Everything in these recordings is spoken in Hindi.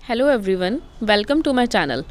Hello everyone, welcome to my channel.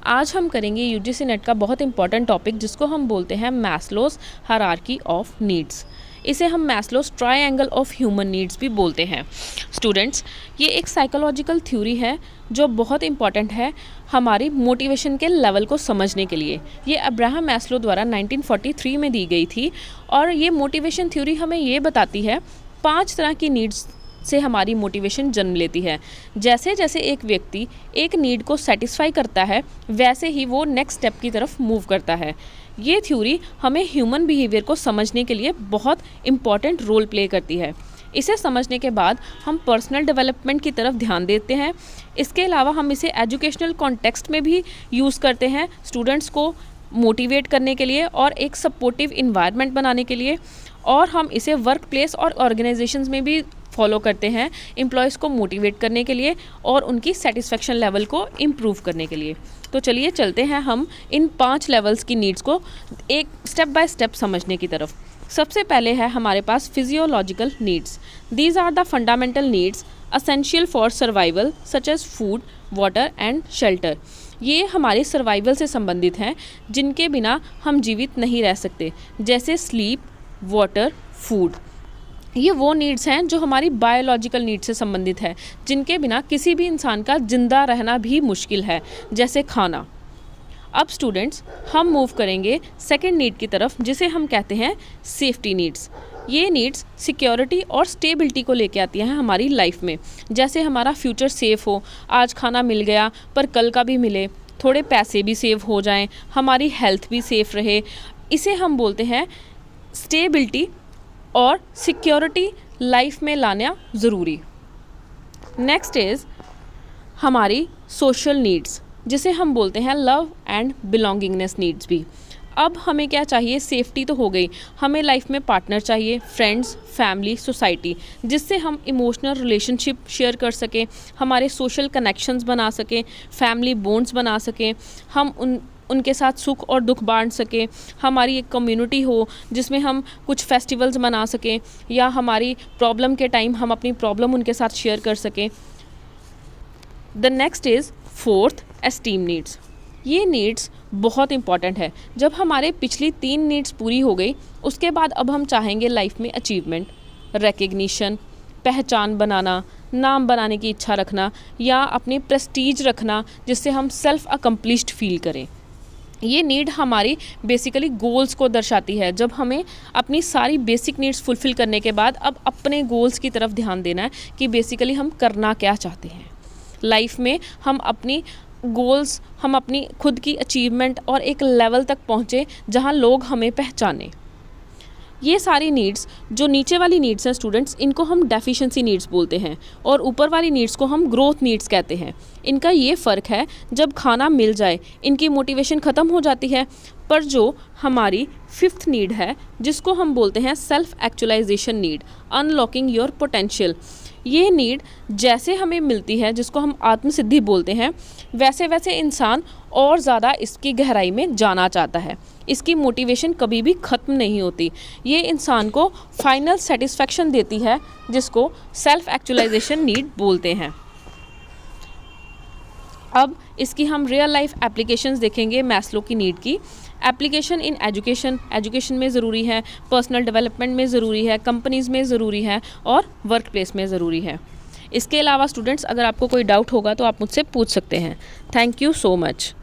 आज हम करेंगे यूजीसी नेट का बहुत इंपॉर्टेंट टॉपिक जिसको हम बोलते हैं मैस्लोस हायरार्की ऑफ नीड्स। इसे हम Maslow's triangle of human needs भी बोलते हैं। स्टूडेंट्स, ये एक साइकोलॉजिकल थ्योरी है जो बहुत इंपॉर्टेंट है हमारी मोटिवेशन के लेवल को समझने के लिए। ये अब्राहम मैस्लो द्वारा 1943 में दी गई थी और ये मोटिवेशन थ्योरी हमें ये बताती है 5 तरह की नीड्स से हमारी मोटिवेशन जन्म लेती है। जैसे जैसे एक व्यक्ति एक नीड को सेटिस्फाई करता है वैसे ही वो नेक्स्ट स्टेप की तरफ मूव करता है। ये थ्योरी हमें ह्यूमन बिहेवियर को समझने के लिए बहुत इम्पॉर्टेंट रोल प्ले करती है। इसे समझने के बाद हम पर्सनल डेवलपमेंट की तरफ ध्यान देते हैं। इसके अलावा हम इसे एजुकेशनल कॉन्टेक्स्ट में भी यूज़ करते हैं, स्टूडेंट्स को मोटिवेट करने के लिए और एक सपोर्टिव इन्वायरमेंट बनाने के लिए। और हम इसे वर्क प्लेस और ऑर्गेनाइजेशंस में भी फॉलो करते हैं, एम्प्लॉयज़ को मोटिवेट करने के लिए और उनकी सेटिस्फेक्शन लेवल को इम्प्रूव करने के लिए। तो चलिए चलते हैं हम इन 5 लेवल्स की नीड्स को एक स्टेप बाय स्टेप समझने की तरफ। सबसे पहले है हमारे पास physiological needs. These are the fundamental needs essential for survival such as food, water and shelter. ये हमारे सर्वाइवल से संबंधित हैं जिनके बिना हम जीवित नहीं रह सकते, जैसे स्लीप, वाटर, फूड। ये वो नीड्स हैं जो हमारी बायोलॉजिकल नीड से संबंधित है, जिनके बिना किसी भी इंसान का जिंदा रहना भी मुश्किल है, जैसे खाना। अब स्टूडेंट्स, हम मूव करेंगे सेकंड नीड की तरफ जिसे हम कहते हैं सेफ्टी नीड्स। ये नीड्स सिक्योरिटी और स्टेबिलिटी को लेके आती हैं हमारी लाइफ में, जैसे हमारा फ्यूचर सेफ हो, आज खाना मिल गया पर कल का भी मिले, थोड़े पैसे भी सेव हो जाएं, हमारी हेल्थ भी सेफ रहे। इसे हम बोलते हैं स्टेबिलिटी और सिक्योरिटी लाइफ में लाना ज़रूरी। नेक्स्ट इज़ हमारी सोशल नीड्स जिसे हम बोलते हैं लव एंड बिलोंगिंगनेस नीड्स भी। अब हमें क्या चाहिए? सेफ्टी तो हो गई, हमें लाइफ में पार्टनर चाहिए, फ्रेंड्स, फैमिली, सोसाइटी, जिससे हम इमोशनल रिलेशनशिप शेयर कर सकें, हमारे सोशल कनेक्शंस बना सकें, फैमिली बॉन्ड्स बना सकें, हम उनके साथ सुख और दुख बांट सकें, हमारी एक कम्युनिटी हो जिसमें हम कुछ फेस्टिवल्स मना सकें या हमारी प्रॉब्लम के टाइम हम अपनी प्रॉब्लम उनके साथ शेयर कर सकें। The next is fourth, esteem needs. ये नीड्स बहुत इंपॉर्टेंट है। जब हमारे पिछली 3 नीड्स पूरी हो गई उसके बाद अब हम चाहेंगे लाइफ में अचीवमेंट, रिकग्निशन, पहचान बनाना, नाम बनाने की इच्छा रखना या अपनी प्रेस्टीज रखना जिससे हम सेल्फ अकम्प्लिश्ड फील करें। ये नीड हमारी बेसिकली गोल्स को दर्शाती है। जब हमें अपनी सारी बेसिक नीड्स फुलफ़िल करने के बाद अब अपने गोल्स की तरफ ध्यान देना है कि बेसिकली हम करना क्या चाहते हैं लाइफ में। हम अपनी गोल्स, हम अपनी खुद की अचीवमेंट और एक लेवल तक पहुँचे जहाँ लोग हमें पहचाने। ये सारी नीड्स, जो नीचे वाली नीड्स हैं स्टूडेंट्स, इनको हम डेफिशिएंसी नीड्स बोलते हैं और ऊपर वाली नीड्स को हम ग्रोथ नीड्स कहते हैं। इनका ये फ़र्क है, जब खाना मिल जाए इनकी मोटिवेशन ख़त्म हो जाती है, पर जो हमारी 5th नीड है जिसको हम बोलते हैं self actualization need, unlocking your potential. ये नीड जैसे हमें मिलती है, जिसको हम आत्मसिद्धि बोलते हैं, वैसे वैसे इंसान और ज़्यादा इसकी गहराई में जाना चाहता है। इसकी मोटिवेशन कभी भी ख़त्म नहीं होती। ये इंसान को फाइनल सेटिस्फेक्शन देती है जिसको सेल्फ एक्चुअलाइजेशन नीड बोलते हैं। अब इसकी हम रियल लाइफ एप्लीकेशंस देखेंगे मैस्लो की नीड की। एप्लीकेशन इन एजुकेशन में ज़रूरी है, पर्सनल डेवलपमेंट में ज़रूरी है, कंपनीज़ में ज़रूरी है और वर्क प्लेस में ज़रूरी है। इसके अलावा स्टूडेंट्स, अगर आपको कोई डाउट होगा तो आप मुझसे पूछ सकते हैं। Thank you so much.